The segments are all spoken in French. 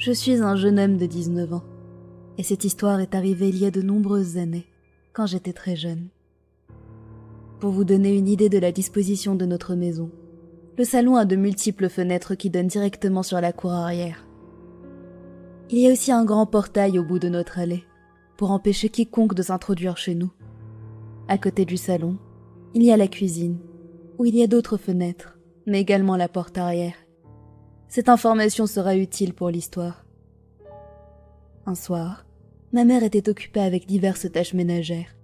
Je suis un jeune homme de 19 ans, et cette histoire est arrivée il y a de nombreuses années, quand j'étais très jeune. Pour vous donner une idée de la disposition de notre maison, le salon a de multiples fenêtres qui donnent directement sur la cour arrière. Il y a aussi un grand portail au bout de notre allée, pour empêcher quiconque de s'introduire chez nous. À côté du salon, il y a la cuisine, où il y a d'autres fenêtres, mais également la porte arrière. Cette information sera utile pour l'histoire. Un soir, ma mère était occupée avec diverses tâches ménagères,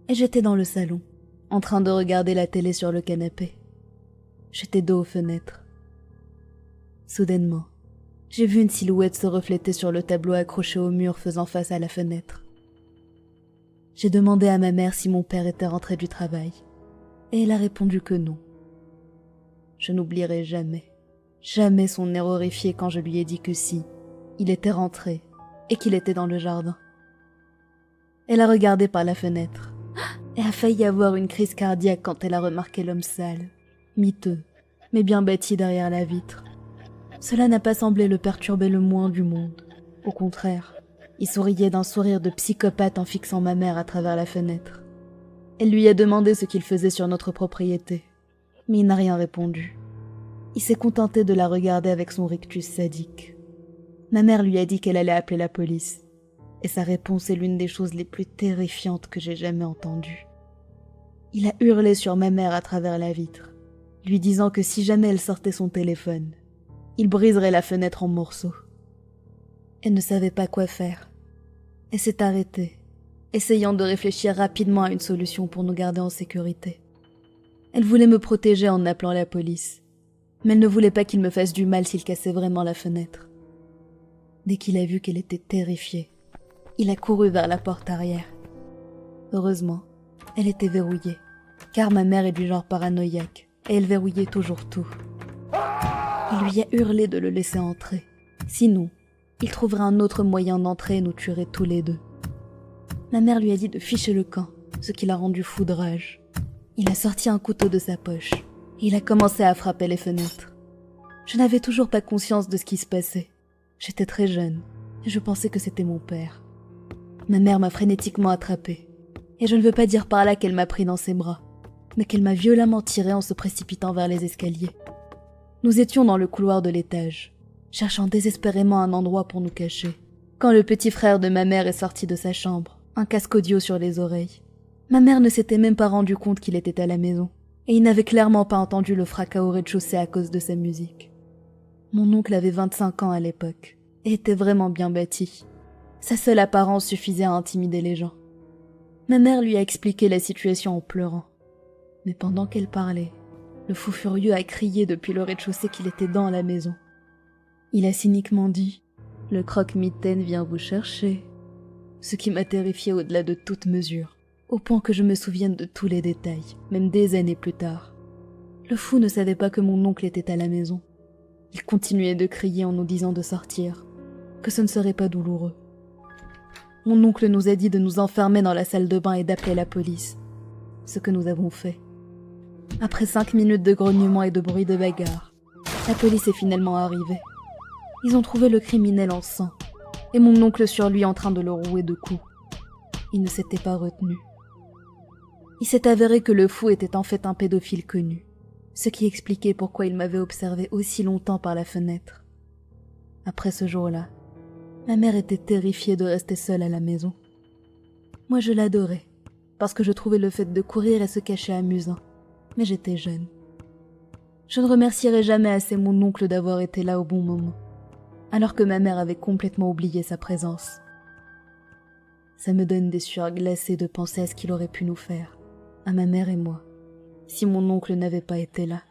et j'étais dans le salon, en train de regarder la télé sur le canapé. J'étais dos aux fenêtres. Soudainement, j'ai vu une silhouette se refléter sur le tableau accroché au mur faisant face à la fenêtre. J'ai demandé à ma mère si mon père était rentré du travail, et elle a répondu que non. Je n'oublierai jamais son air horrifié quand je lui ai dit que si, il était rentré et qu'il était dans le jardin. Elle a regardé par la fenêtre et a failli avoir une crise cardiaque quand elle a remarqué l'homme sale, miteux, mais bien bâti derrière la vitre. Cela n'a pas semblé le perturber le moins du monde. Au contraire, il souriait d'un sourire de psychopathe en fixant ma mère à travers la fenêtre. Elle lui a demandé ce qu'il faisait sur notre propriété, mais il n'a rien répondu. Il s'est contenté de la regarder avec son rictus sadique. Ma mère lui a dit qu'elle allait appeler la police, et sa réponse est l'une des choses les plus terrifiantes que j'ai jamais entendues. Il a hurlé sur ma mère à travers la vitre, lui disant que si jamais elle sortait son téléphone, il briserait la fenêtre en morceaux. Elle ne savait pas quoi faire. Elle s'est arrêtée, essayant de réfléchir rapidement à une solution pour nous garder en sécurité. Elle voulait me protéger en appelant la police, mais elle ne voulait pas qu'il me fasse du mal s'il cassait vraiment la fenêtre. Dès qu'il a vu qu'elle était terrifiée, il a couru vers la porte arrière. Heureusement, elle était verrouillée, car ma mère est du genre paranoïaque, et elle verrouillait toujours tout. Il lui a hurlé de le laisser entrer. Sinon, il trouverait un autre moyen d'entrer et nous tuerait tous les deux. Ma mère lui a dit de ficher le camp, ce qui l'a rendu fou de rage. Il a sorti un couteau de sa poche, et il a commencé à frapper les fenêtres. Je n'avais toujours pas conscience de ce qui se passait. J'étais très jeune, et je pensais que c'était mon père. Ma mère m'a frénétiquement attrapée, et je ne veux pas dire par là qu'elle m'a pris dans ses bras, mais qu'elle m'a violemment tiré en se précipitant vers les escaliers. Nous étions dans le couloir de l'étage, cherchant désespérément un endroit pour nous cacher, quand le petit frère de ma mère est sorti de sa chambre, un casque audio sur les oreilles. Ma mère ne s'était même pas rendu compte qu'il était à la maison, et il n'avait clairement pas entendu le fracas au rez-de-chaussée à cause de sa musique. Mon oncle avait 25 ans à l'époque, et était vraiment bien bâti. Sa seule apparence suffisait à intimider les gens. Ma mère lui a expliqué la situation en pleurant. Mais pendant qu'elle parlait, le fou furieux a crié depuis le rez-de-chaussée qu'il était dans la maison. Il a cyniquement dit « Le croque-mitaine vient vous chercher », ce qui m'a terrifiée au-delà de toute mesure, au point que je me souvienne de tous les détails, même des années plus tard. Le fou ne savait pas que mon oncle était à la maison. Il continuait de crier en nous disant de sortir, que ce ne serait pas douloureux. Mon oncle nous a dit de nous enfermer dans la salle de bain et d'appeler la police, ce que nous avons fait. Après 5 minutes de grognements et de bruit de bagarre, la police est finalement arrivée. Ils ont trouvé le criminel en sang, et mon oncle sur lui en train de le rouer de coups. Il ne s'était pas retenu. Il s'est avéré que le fou était en fait un pédophile connu, ce qui expliquait pourquoi il m'avait observé aussi longtemps par la fenêtre. Après ce jour-là, ma mère était terrifiée de rester seule à la maison. Moi je l'adorais, parce que je trouvais le fait de courir et se cacher amusant, mais j'étais jeune. Je ne remercierai jamais assez mon oncle d'avoir été là au bon moment, alors que ma mère avait complètement oublié sa présence. Ça me donne des sueurs glacées de penser à ce qu'il aurait pu nous faire, à ma mère et moi, si mon oncle n'avait pas été là.